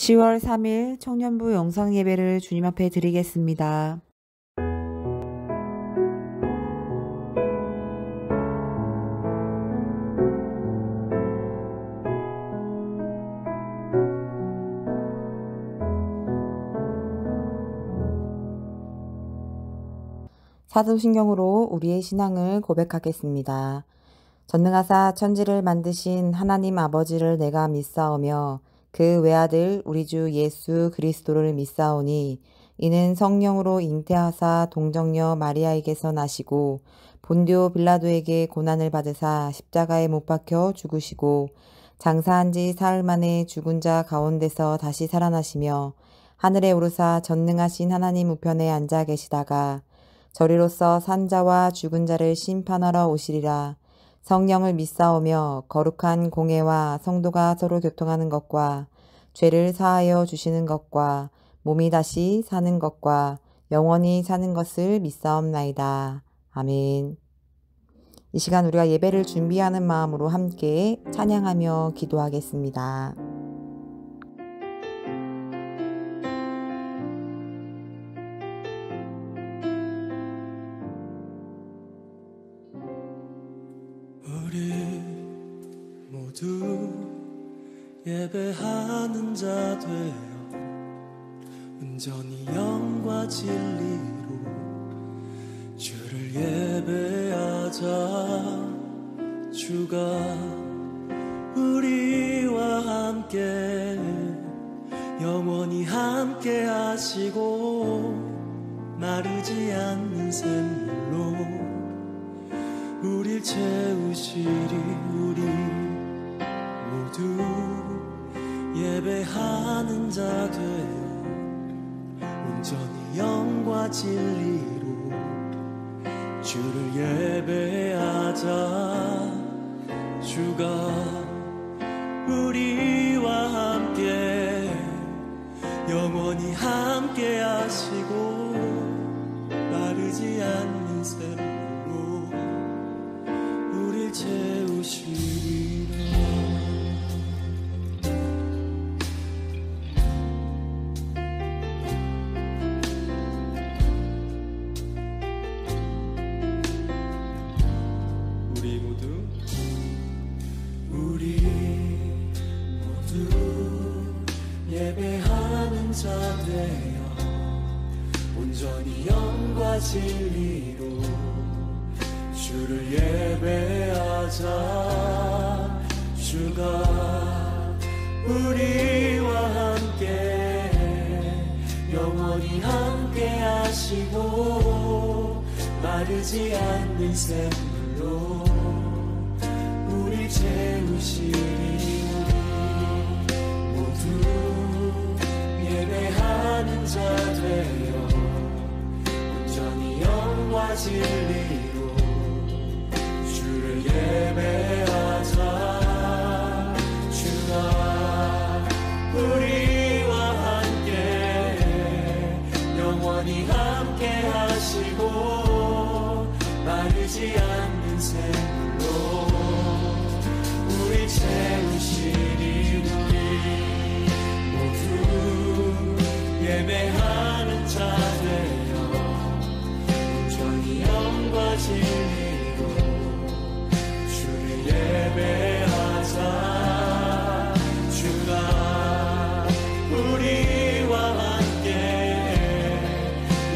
10월 3일 청년부 영상예배를 주님 앞에 드리겠습니다. 사도신경으로 우리의 신앙을 고백하겠습니다. 전능하사 천지를 만드신 하나님 아버지를 내가 믿사오며 그 외아들 우리 주 예수 그리스도를 믿사오니 이는 성령으로 잉태하사 동정녀 마리아에게서 나시고 본디오 빌라도에게 고난을 받으사 십자가에 못 박혀 죽으시고 장사한 지 사흘 만에 죽은 자 가운데서 다시 살아나시며 하늘에 오르사 전능하신 하나님 우편에 앉아 계시다가 저리로서 산자와 죽은 자를 심판하러 오시리라. 성령을 믿사오며 거룩한 공예와 성도가 서로 교통하는 것과 죄를 사하여 주시는 것과 몸이 다시 사는 것과 영원히 사는 것을 믿사옵나이다. 아멘. 이 시간 우리가 예배를 준비하는 마음으로 함께 찬양하며 기도하겠습니다. 우리 모두 예배하는 자 되어 온전히 영과 진리로 주를 예배하자. 주가 우리와 함께 영원히 함께 하시고 마르지 않는 샘물로 우릴 채우시리. 우리 모두 예배하는 자 되어 온전히 영과 진리로 주를 예배하자. 주가 우리와 함께 영원히 함께 하시고 마르지 않는 샘물로 우릴 채우시리라. 우리 모두 예배하는 자 되어 온전히 영과 진리로 주를 예배하자. 주가 우리와 함께 영원히 함께 하시고 마르지 않는 샘물로 우리 채우시리. 우리 모두 예배하는 자 되어 온전히 영과 진리로 주를 예배하자. 주가 우리와 함께 영원히 함께 하시고 마르지 않는 샘물로 우리 채우시리. 우리 모두 예배하는 자 되어 온전히 영과 진리로 주를 예배하자. 주가 우리와 함께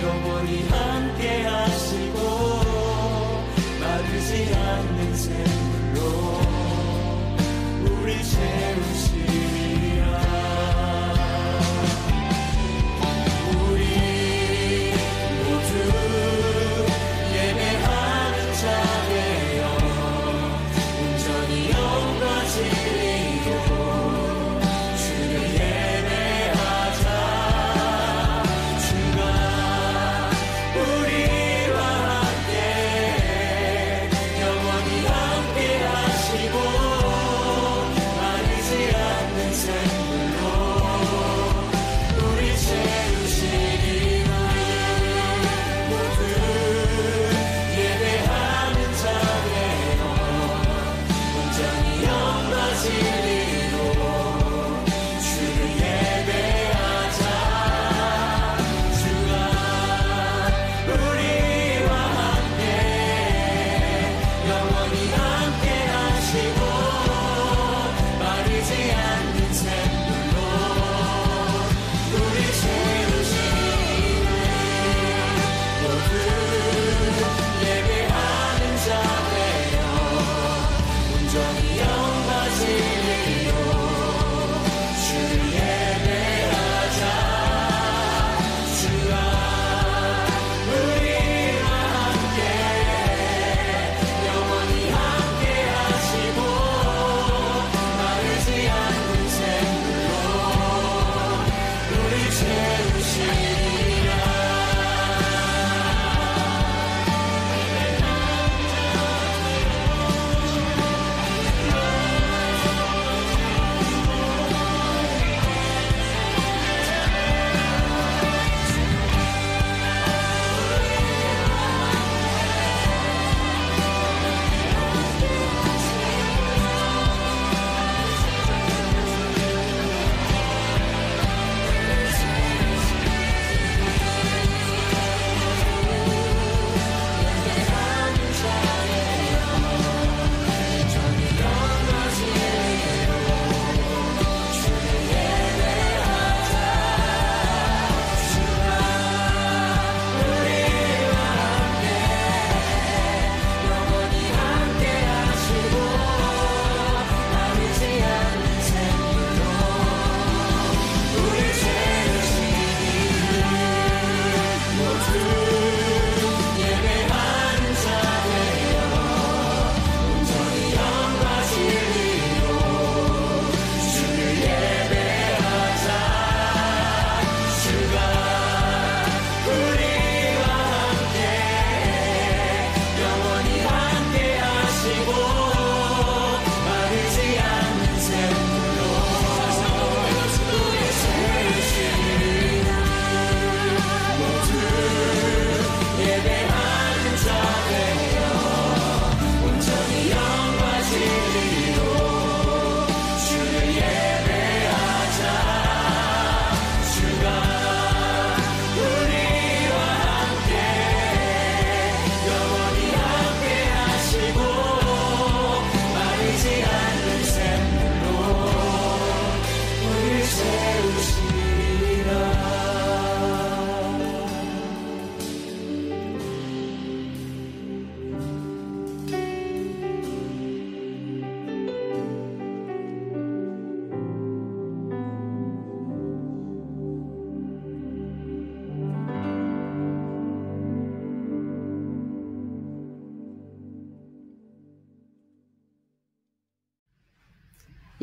영원히 함께 하시고 마르지 않는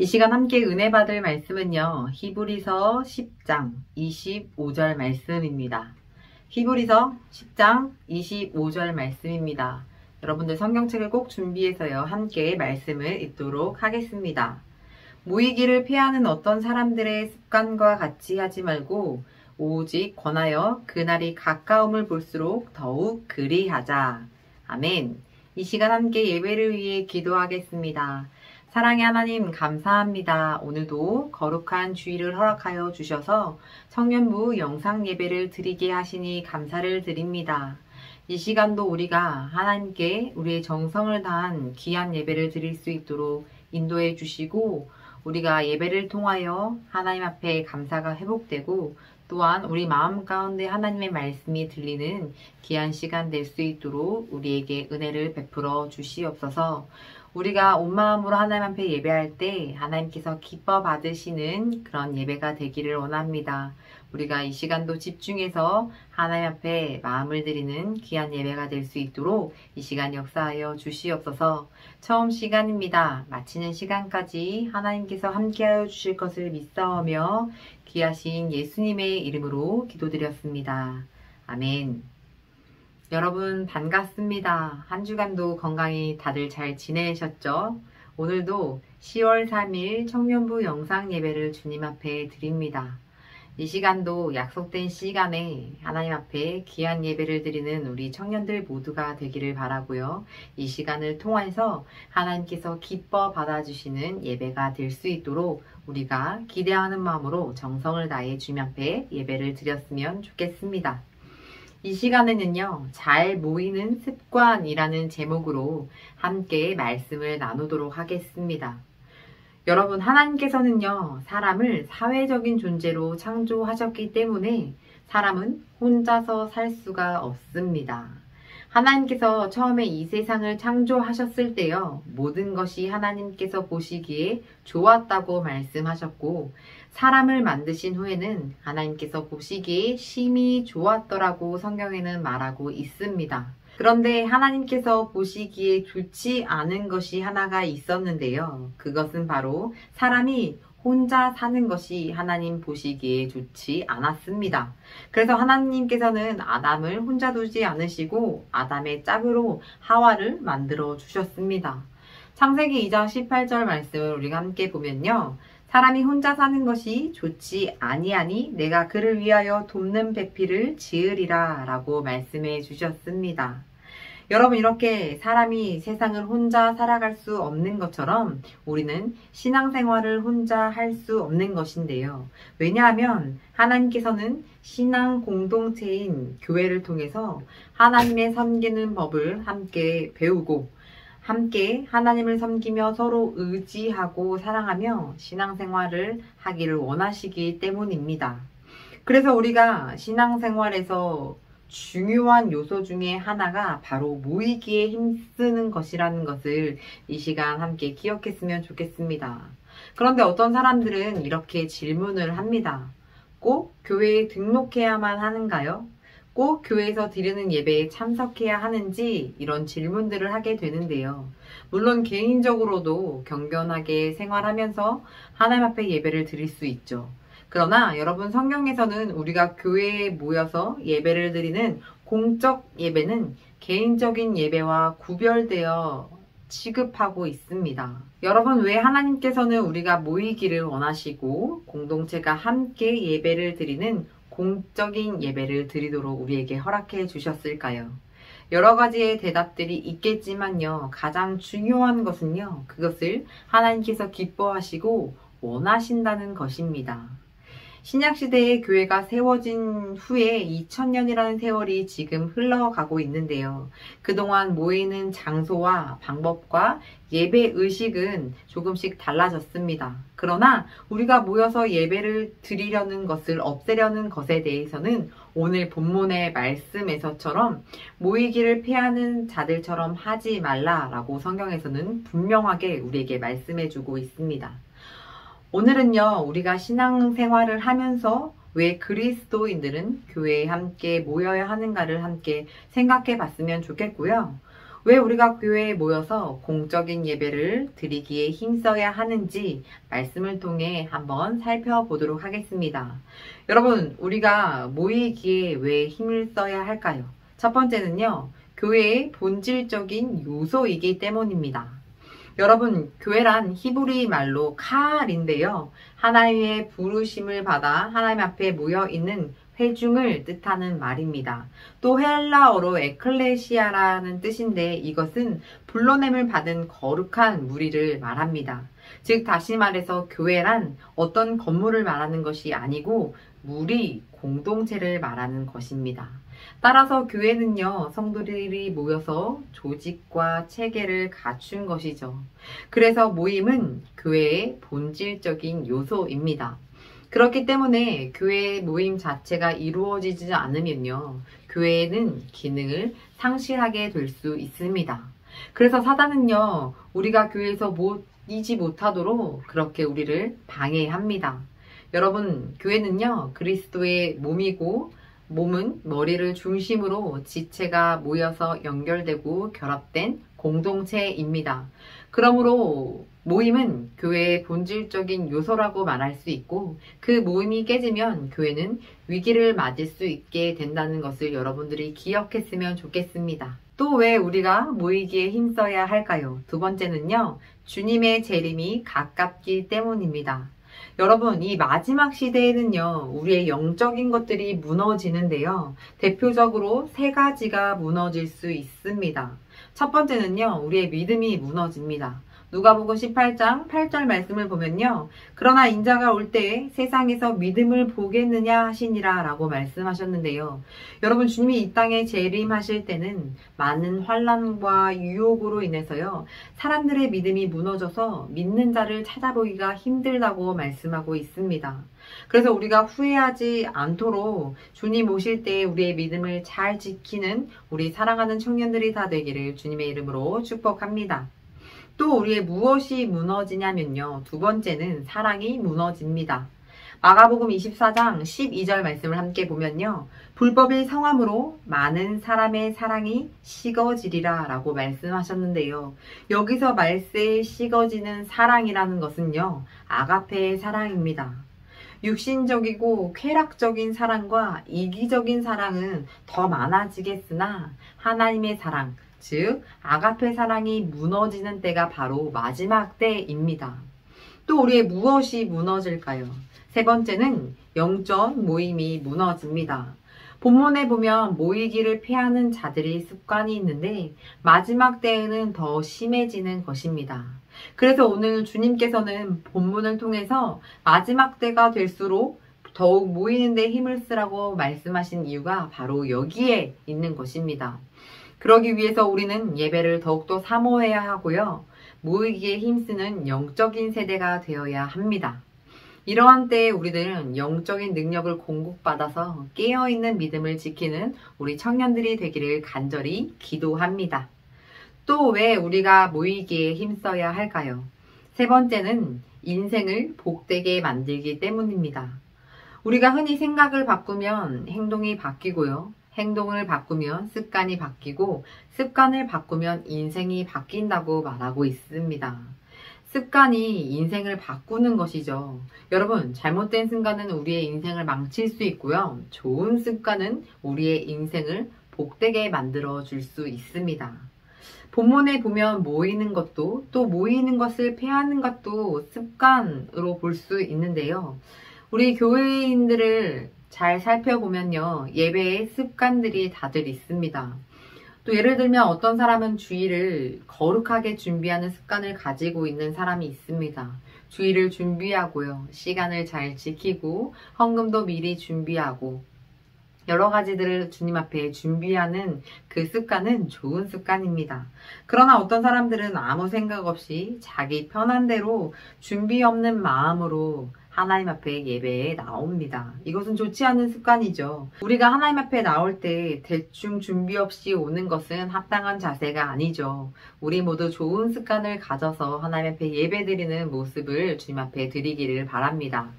이 시간 함께 은혜 받을 말씀은요, 히브리서 10장 25절 말씀입니다. 히브리서 10장 25절 말씀입니다. 여러분들 성경책을 꼭 준비해서요, 함께 말씀을 읽도록 하겠습니다. 모이기를 피하는 어떤 사람들의 습관과 같이 하지 말고 오직 권하여 그날이 가까움을 볼수록 더욱 그리하자. 아멘. 이 시간 함께 예배를 위해 기도하겠습니다. 사랑의 하나님 감사합니다. 오늘도 거룩한 주일을 허락하여 주셔서 청년부 영상 예배를 드리게 하시니 감사를 드립니다. 이 시간도 우리가 하나님께 우리의 정성을 다한 귀한 예배를 드릴 수 있도록 인도해 주시고, 우리가 예배를 통하여 하나님 앞에 감사가 회복되고, 또한 우리 마음 가운데 하나님의 말씀이 들리는 귀한 시간 될 수 있도록 우리에게 은혜를 베풀어 주시옵소서. 우리가 온 마음으로 하나님 앞에 예배할 때 하나님께서 기뻐 받으시는 그런 예배가 되기를 원합니다. 우리가 이 시간도 집중해서 하나님 앞에 마음을 드리는 귀한 예배가 될 수 있도록 이 시간 역사하여 주시옵소서. 처음 시간입니다. 마치는 시간까지 하나님께서 함께하여 주실 것을 믿사오며 귀하신 예수님의 이름으로 기도드렸습니다. 아멘. 여러분 반갑습니다. 한 주간도 건강히 다들 잘 지내셨죠? 오늘도 10월 3일 청년부 영상 예배를 주님 앞에 드립니다. 이 시간도 약속된 시간에 하나님 앞에 귀한 예배를 드리는 우리 청년들 모두가 되기를 바라고요. 이 시간을 통해서 하나님께서 기뻐 받아주시는 예배가 될 수 있도록 우리가 기대하는 마음으로 정성을 다해 주님 앞에 예배를 드렸으면 좋겠습니다. 이 시간에는요, 잘 모이는 습관이라는 제목으로 함께 말씀을 나누도록 하겠습니다. 여러분, 하나님께서는요, 사람을 사회적인 존재로 창조하셨기 때문에 사람은 혼자서 살 수가 없습니다. 하나님께서 처음에 이 세상을 창조하셨을 때요, 모든 것이 하나님께서 보시기에 좋았다고 말씀하셨고, 사람을 만드신 후에는 하나님께서 보시기에 심히 좋았더라고 성경에는 말하고 있습니다. 그런데 하나님께서 보시기에 좋지 않은 것이 하나가 있었는데요. 그것은 바로 사람이 혼자 사는 것이 하나님 보시기에 좋지 않았습니다. 그래서 하나님께서는 아담을 혼자 두지 않으시고 아담의 짝으로 하와를 만들어 주셨습니다. 창세기 2장 18절 말씀을 우리가 함께 보면요. 사람이 혼자 사는 것이 좋지 아니하니 내가 그를 위하여 돕는 배필을 지으리라 라고 말씀해 주셨습니다. 여러분, 이렇게 사람이 세상을 혼자 살아갈 수 없는 것처럼 우리는 신앙생활을 혼자 할 수 없는 것인데요. 왜냐하면 하나님께서는 신앙 공동체인 교회를 통해서 하나님의 섬기는 법을 함께 배우고 함께 하나님을 섬기며 서로 의지하고 사랑하며 신앙생활을 하기를 원하시기 때문입니다. 그래서 우리가 신앙생활에서 중요한 요소 중에 하나가 바로 모이기에 힘쓰는 것이라는 것을 이 시간 함께 기억했으면 좋겠습니다. 그런데 어떤 사람들은 이렇게 질문을 합니다. 꼭 교회에 등록해야만 하는가요? 꼭 교회에서 드리는 예배에 참석해야 하는지 이런 질문들을 하게 되는데요. 물론 개인적으로도 경건하게 생활하면서 하나님 앞에 예배를 드릴 수 있죠. 그러나 여러분, 성경에서는 우리가 교회에 모여서 예배를 드리는 공적 예배는 개인적인 예배와 구별되어 취급하고 있습니다. 여러분, 왜 하나님께서는 우리가 모이기를 원하시고 공동체가 함께 예배를 드리는 공적인 예배를 드리도록 우리에게 허락해 주셨을까요? 여러 가지의 대답들이 있겠지만요. 가장 중요한 것은요. 그것을 하나님께서 기뻐하시고 원하신다는 것입니다. 신약시대의 교회가 세워진 후에 2000년이라는 세월이 지금 흘러가고 있는데요. 그동안 모이는 장소와 방법과 예배 의식은 조금씩 달라졌습니다. 그러나 우리가 모여서 예배를 드리려는 것을 없애려는 것에 대해서는 오늘 본문의 말씀에서처럼 모이기를 피하는 자들처럼 하지 말라라고 성경에서는 분명하게 우리에게 말씀해주고 있습니다. 오늘은요, 우리가 신앙생활을 하면서 왜 그리스도인들은 교회에 함께 모여야 하는가를 함께 생각해 봤으면 좋겠고요. 왜 우리가 교회에 모여서 공적인 예배를 드리기에 힘써야 하는지 말씀을 통해 한번 살펴보도록 하겠습니다. 여러분, 우리가 모이기에 왜 힘을 써야 할까요? 첫 번째는요, 교회의 본질적인 요소이기 때문입니다. 여러분, 교회란 히브리 말로 칼인데요. 하나님의 부르심을 받아 하나님 앞에 모여 있는 회중을 뜻하는 말입니다. 또 헬라어로 에클레시아라는 뜻인데 이것은 불러냄을 받은 거룩한 무리를 말합니다. 즉 다시 말해서 교회란 어떤 건물을 말하는 것이 아니고 무리, 공동체를 말하는 것입니다. 따라서 교회는요, 성도들이 모여서 조직과 체계를 갖춘 것이죠. 그래서 모임은 교회의 본질적인 요소입니다. 그렇기 때문에 교회 모임 자체가 이루어지지 않으면요, 교회는 기능을 상실하게 될 수 있습니다. 그래서 사단은요, 우리가 교회에서 모이지 못하도록 그렇게 우리를 방해합니다. 여러분, 교회는요, 그리스도의 몸이고 몸은 머리를 중심으로 지체가 모여서 연결되고 결합된 공동체입니다. 그러므로 모임은 교회의 본질적인 요소라고 말할 수 있고 그 모임이 깨지면 교회는 위기를 맞을 수 있게 된다는 것을 여러분들이 기억했으면 좋겠습니다. 또 왜 우리가 모이기에 힘써야 할까요? 두 번째는요, 주님의 재림이 가깝기 때문입니다. 여러분, 이 마지막 시대에는요, 우리의 영적인 것들이 무너지는데요. 대표적으로 세 가지가 무너질 수 있습니다. 첫 번째는요, 우리의 믿음이 무너집니다. 누가복음 18장 8절 말씀을 보면요. 그러나 인자가 올 때에 세상에서 믿음을 보겠느냐 하시니라 라고 말씀하셨는데요. 여러분, 주님이 이 땅에 재림하실 때는 많은 환난과 유혹으로 인해서요. 사람들의 믿음이 무너져서 믿는 자를 찾아보기가 힘들다고 말씀하고 있습니다. 그래서 우리가 후회하지 않도록 주님 오실 때 우리의 믿음을 잘 지키는 우리 사랑하는 청년들이 다 되기를 주님의 이름으로 축복합니다. 또 우리의 무엇이 무너지냐면요. 두 번째는 사랑이 무너집니다. 마가복음 24장 12절 말씀을 함께 보면요. 불법의 성함으로 많은 사람의 사랑이 식어지리라 라고 말씀하셨는데요. 여기서 말세에 식어지는 사랑이라는 것은요. 아가페의 사랑입니다. 육신적이고 쾌락적인 사랑과 이기적인 사랑은 더 많아지겠으나 하나님의 사랑, 즉 아가페 사랑이 무너지는 때가 바로 마지막 때입니다. 또 우리의 무엇이 무너질까요? 세 번째는 영적 모임이 무너집니다. 본문에 보면 모이기를 피하는 자들의 습관이 있는데 마지막 때에는 더 심해지는 것입니다. 그래서 오늘 주님께서는 본문을 통해서 마지막 때가 될수록 더욱 모이는 데 힘을 쓰라고 말씀하신 이유가 바로 여기에 있는 것입니다. 그러기 위해서 우리는 예배를 더욱더 사모해야 하고요. 모이기에 힘쓰는 영적인 세대가 되어야 합니다. 이러한 때에 우리들은 영적인 능력을 공급받아서 깨어있는 믿음을 지키는 우리 청년들이 되기를 간절히 기도합니다. 또 왜 우리가 모이기에 힘써야 할까요? 세 번째는 인생을 복되게 만들기 때문입니다. 우리가 흔히 생각을 바꾸면 행동이 바뀌고요. 행동을 바꾸면 습관이 바뀌고 습관을 바꾸면 인생이 바뀐다고 말하고 있습니다. 습관이 인생을 바꾸는 것이죠. 여러분, 잘못된 습관은 우리의 인생을 망칠 수 있고요. 좋은 습관은 우리의 인생을 복되게 만들어 줄 수 있습니다. 본문에 보면 모이는 것도 또 모이는 것을 피하는 것도 습관으로 볼 수 있는데요. 우리 교회인들을 잘 살펴보면요. 예배의 습관들이 다들 있습니다. 또 예를 들면 어떤 사람은 주일을 거룩하게 준비하는 습관을 가지고 있는 사람이 있습니다. 주일을 준비하고요. 시간을 잘 지키고 헌금도 미리 준비하고 여러 가지들을 주님 앞에 준비하는 그 습관은 좋은 습관입니다. 그러나 어떤 사람들은 아무 생각 없이 자기 편한 대로 준비 없는 마음으로 하나님 앞에 예배에 나옵니다. 이것은 좋지 않은 습관이죠. 우리가 하나님 앞에 나올 때 대충 준비 없이 오는 것은 합당한 자세가 아니죠. 우리 모두 좋은 습관을 가져서 하나님 앞에 예배드리는 모습을 주님 앞에 드리기를 바랍니다.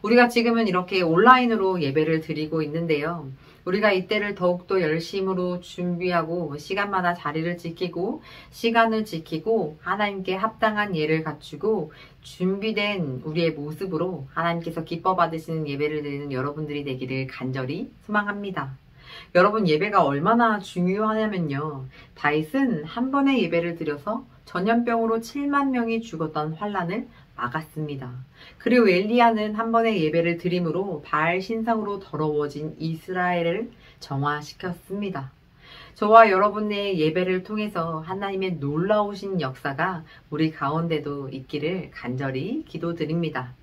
우리가 지금은 이렇게 온라인으로 예배를 드리고 있는데요. 우리가 이때를 더욱더 열심으로 준비하고 시간마다 자리를 지키고 시간을 지키고 하나님께 합당한 예를 갖추고 준비된 우리의 모습으로 하나님께서 기뻐 받으시는 예배를 드리는 여러분들이 되기를 간절히 소망합니다. 여러분, 예배가 얼마나 중요하냐면요. 다윗은 한 번의 예배를 드려서 전염병으로 7만 명이 죽었던 환란을 막았습니다. 그리고 엘리야는 한 번의 예배를 드림으로 바알 신상으로 더러워진 이스라엘을 정화시켰습니다. 저와 여러분의 예배를 통해서 하나님의 놀라우신 역사가 우리 가운데도 있기를 간절히 기도드립니다.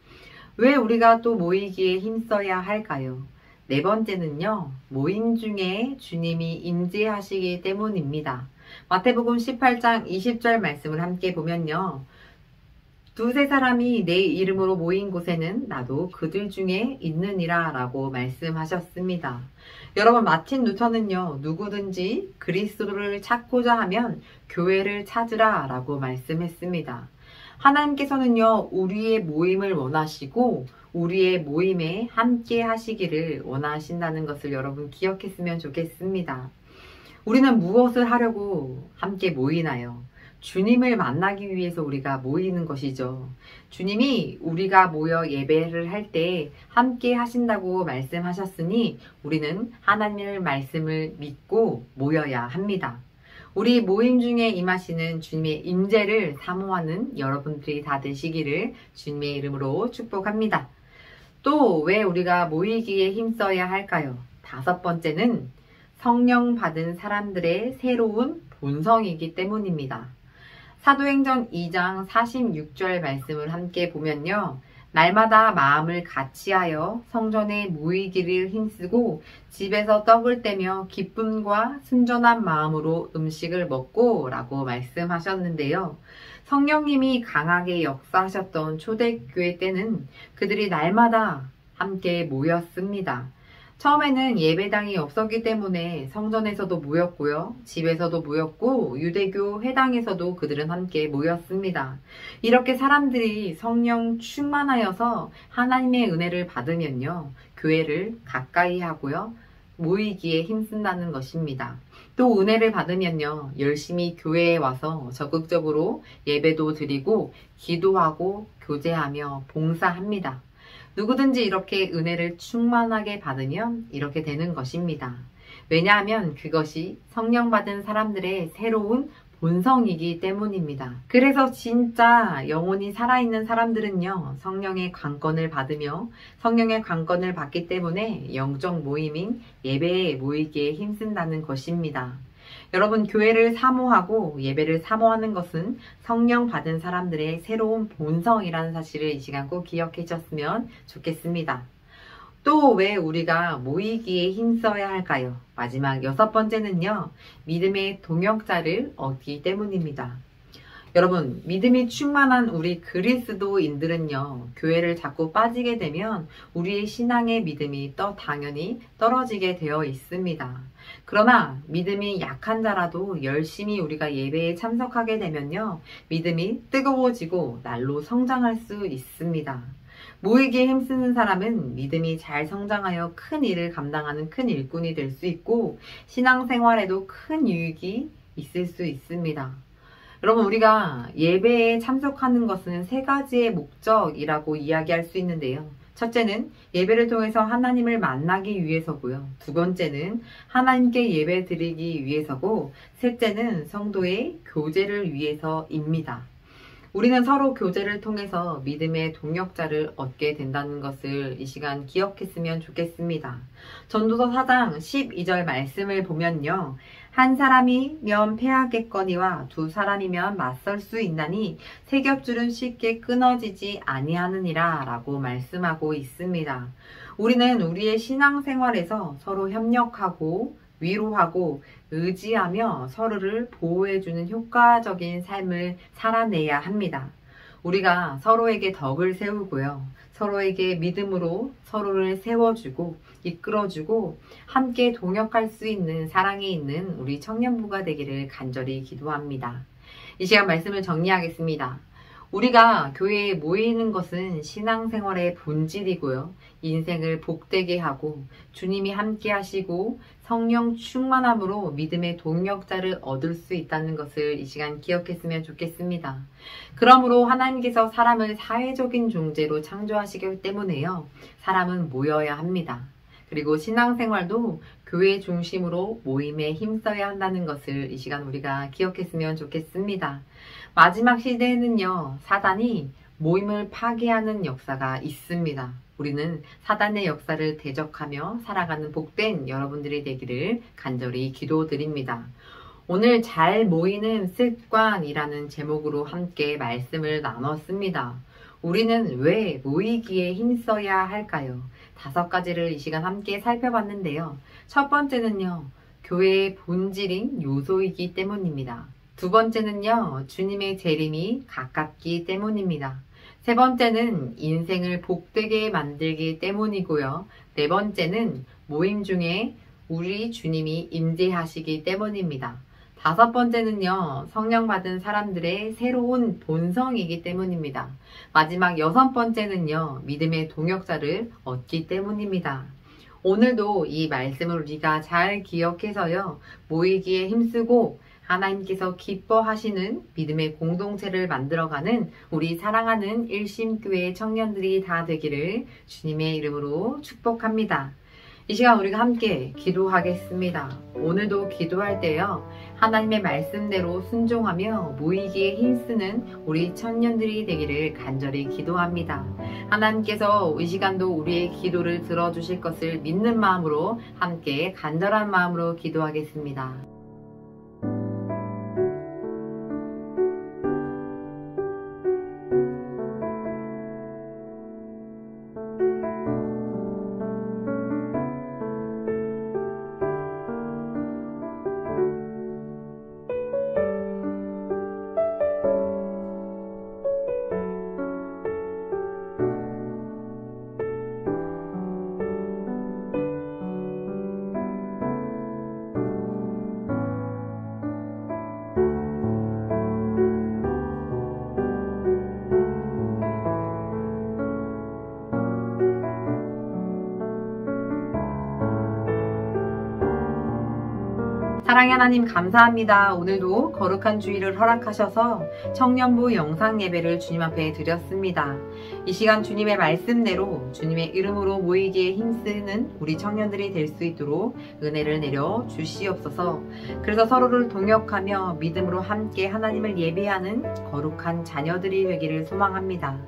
왜 우리가 또 모이기에 힘써야 할까요? 네 번째는요, 모임 중에 주님이 임재하시기 때문입니다. 마태복음 18장 20절 말씀을 함께 보면요. 두세 사람이 내 이름으로 모인 곳에는 나도 그들 중에 있느니라 라고 말씀하셨습니다. 여러분, 마틴 루터는요, 누구든지 그리스도를 찾고자 하면 교회를 찾으라 라고 말씀했습니다. 하나님께서는요, 우리의 모임을 원하시고 우리의 모임에 함께 하시기를 원하신다는 것을 여러분 기억했으면 좋겠습니다. 우리는 무엇을 하려고 함께 모이나요? 주님을 만나기 위해서 우리가 모이는 것이죠. 주님이 우리가 모여 예배를 할 때 함께 하신다고 말씀하셨으니 우리는 하나님의 말씀을 믿고 모여야 합니다. 우리 모임 중에 임하시는 주님의 임재를 사모하는 여러분들이 다 되시기를 주님의 이름으로 축복합니다. 또 왜 우리가 모이기에 힘써야 할까요? 다섯 번째는 성령 받은 사람들의 새로운 본성이기 때문입니다. 사도행전 2장 46절 말씀을 함께 보면요. 날마다 마음을 같이하여 성전에 모이기를 힘쓰고 집에서 떡을 떼며 기쁨과 순전한 마음으로 음식을 먹고 라고 말씀하셨는데요. 성령님이 강하게 역사하셨던 초대교회 때는 그들이 날마다 함께 모였습니다. 처음에는 예배당이 없었기 때문에 성전에서도 모였고요. 집에서도 모였고 유대교 회당에서도 그들은 함께 모였습니다. 이렇게 사람들이 성령 충만하여서 하나님의 은혜를 받으면요. 교회를 가까이 하고요. 모이기에 힘쓴다는 것입니다. 또 은혜를 받으면요. 열심히 교회에 와서 적극적으로 예배도 드리고 기도하고 교제하며 봉사합니다. 누구든지 이렇게 은혜를 충만하게 받으면 이렇게 되는 것입니다. 왜냐하면 그것이 성령 받은 사람들의 새로운 본성이기 때문입니다. 그래서 진짜 영혼이 살아있는 사람들은요, 성령의 관건을 받으며 성령의 관건을 받기 때문에 영적 모임인 예배에 모이기에 힘쓴다는 것입니다. 여러분, 교회를 사모하고 예배를 사모하는 것은 성령 받은 사람들의 새로운 본성이라는 사실을 이 시간 꼭 기억해 주셨으면 좋겠습니다. 또 왜 우리가 모이기에 힘써야 할까요? 마지막 여섯 번째는요, 믿음의 동역자를 얻기 때문입니다. 여러분, 믿음이 충만한 우리 그리스도인들은요, 교회를 자꾸 빠지게 되면 우리의 신앙의 믿음이 당연히 떨어지게 되어 있습니다. 그러나 믿음이 약한 자라도 열심히 우리가 예배에 참석하게 되면요, 믿음이 뜨거워지고 날로 성장할 수 있습니다. 모이기에 힘쓰는 사람은 믿음이 잘 성장하여 큰 일을 감당하는 큰 일꾼이 될 수 있고 신앙생활에도 큰 유익이 있을 수 있습니다. 여러분, 우리가 예배에 참석하는 것은 세 가지의 목적이라고 이야기할 수 있는데요. 첫째는 예배를 통해서 하나님을 만나기 위해서고요. 두 번째는 하나님께 예배 드리기 위해서고, 셋째는 성도의 교제를 위해서입니다. 우리는 서로 교제를 통해서 믿음의 동역자를 얻게 된다는 것을 이 시간 기억했으면 좋겠습니다. 전도서 4장 12절 말씀을 보면요. 한 사람이면 패하겠거니와 두 사람이면 맞설 수 있나니 세 겹줄은 쉽게 끊어지지 아니하느니라 라고 말씀하고 있습니다. 우리는 우리의 신앙생활에서 서로 협력하고 위로하고 의지하며 서로를 보호해주는 효과적인 삶을 살아내야 합니다. 우리가 서로에게 덕을 세우고요. 서로에게 믿음으로 서로를 세워주고 이끌어주고 함께 동역할 수 있는 사랑이 있는 우리 청년부가 되기를 간절히 기도합니다. 이 시간 말씀을 정리하겠습니다. 우리가 교회에 모이는 것은 신앙생활의 본질이고요. 인생을 복되게 하고 주님이 함께 하시고 성령 충만함으로 믿음의 동력자를 얻을 수 있다는 것을 이 시간 기억했으면 좋겠습니다. 그러므로 하나님께서 사람을 사회적인 존재로 창조하시기 때문에요. 사람은 모여야 합니다. 그리고 신앙생활도 교회 중심으로 모임에 힘써야 한다는 것을 이 시간 우리가 기억했으면 좋겠습니다. 마지막 시대에는요, 사단이 모임을 파괴하는 역사가 있습니다. 우리는 사단의 역사를 대적하며 살아가는 복된 여러분들이 되기를 간절히 기도드립니다. 오늘 잘 모이는 습관이라는 제목으로 함께 말씀을 나눴습니다. 우리는 왜 모이기에 힘써야 할까요? 5가지를 이 시간 함께 살펴봤는데요. 첫 번째는요, 교회의 본질인 요소이기 때문입니다. 두 번째는요, 주님의 재림이 가깝기 때문입니다. 세 번째는 인생을 복되게 만들기 때문이고요. 네 번째는 모임 중에 우리 주님이 임재하시기 때문입니다. 5번째는요, 성령 받은 사람들의 새로운 본성이기 때문입니다. 마지막 6번째는요, 믿음의 동역자를 얻기 때문입니다. 오늘도 이 말씀을 우리가 잘 기억해서요, 모이기에 힘쓰고 하나님께서 기뻐하시는 믿음의 공동체를 만들어가는 우리 사랑하는 일심교회 청년들이 다 되기를 주님의 이름으로 축복합니다. 이 시간 우리가 함께 기도하겠습니다. 오늘도 기도할 때요, 하나님의 말씀대로 순종하며 모이기에 힘쓰는 우리 청년들이 되기를 간절히 기도합니다. 하나님께서 이 시간도 우리의 기도를 들어주실 것을 믿는 마음으로 함께 간절한 마음으로 기도하겠습니다. 사랑의 하나님 감사합니다. 오늘도 거룩한 주일을 허락하셔서 청년부 영상 예배를 주님 앞에 드렸습니다. 이 시간 주님의 말씀대로 주님의 이름으로 모이기에 힘쓰는 우리 청년들이 될 수 있도록 은혜를 내려 주시옵소서. 그래서 서로를 동역하며 믿음으로 함께 하나님을 예배하는 거룩한 자녀들이 되기를 소망합니다.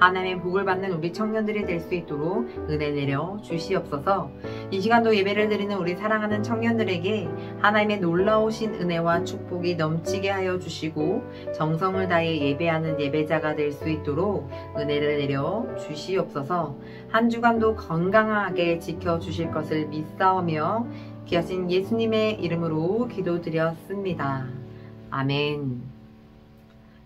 하나님의 복을 받는 우리 청년들이 될 수 있도록 은혜 내려 주시옵소서. 이 시간도 예배를 드리는 우리 사랑하는 청년들에게 하나님의 놀라우신 은혜와 축복이 넘치게 하여 주시고 정성을 다해 예배하는 예배자가 될 수 있도록 은혜를 내려 주시옵소서. 한 주간도 건강하게 지켜주실 것을 믿사오며 귀하신 예수님의 이름으로 기도드렸습니다. 아멘.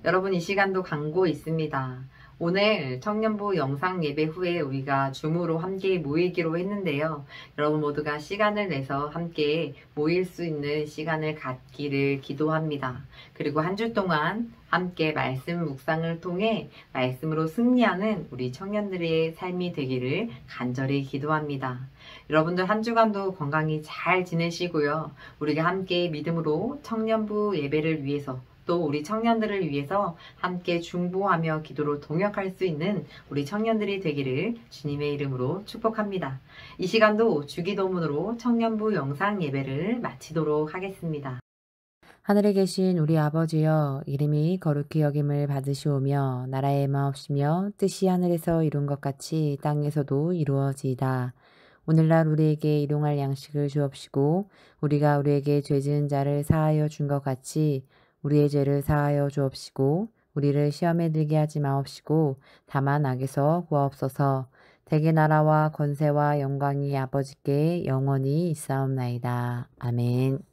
여러분, 이 시간도 광고 있습니다. 오늘 청년부 영상 예배 후에 우리가 줌으로 함께 모이기로 했는데요. 여러분 모두가 시간을 내서 함께 모일 수 있는 시간을 갖기를 기도합니다. 그리고 한 주 동안 함께 말씀 묵상을 통해 말씀으로 승리하는 우리 청년들의 삶이 되기를 간절히 기도합니다. 여러분들 한 주간도 건강히 잘 지내시고요. 우리가 함께 믿음으로 청년부 예배를 위해서 또 우리 청년들을 위해서 함께 중보하며 기도로 동역할 수 있는 우리 청년들이 되기를 주님의 이름으로 축복합니다. 이 시간도 주기도문으로 청년부 영상 예배를 마치도록 하겠습니다. 하늘에 계신 우리 아버지여, 이름이 거룩히 여김을 받으시오며 나라의 마옵시며 뜻이 하늘에서 이룬 것 같이 땅에서도 이루어지이다. 오늘날 우리에게 일용할 양식을 주옵시고 우리가 우리에게 죄 지은 자를 사하여 준 것 같이 우리의 죄를 사하여 주옵시고 우리를 시험에 들게 하지 마옵시고 다만 악에서 구하옵소서. 대개 나라와 권세와 영광이 아버지께 영원히 있사옵나이다. 아멘.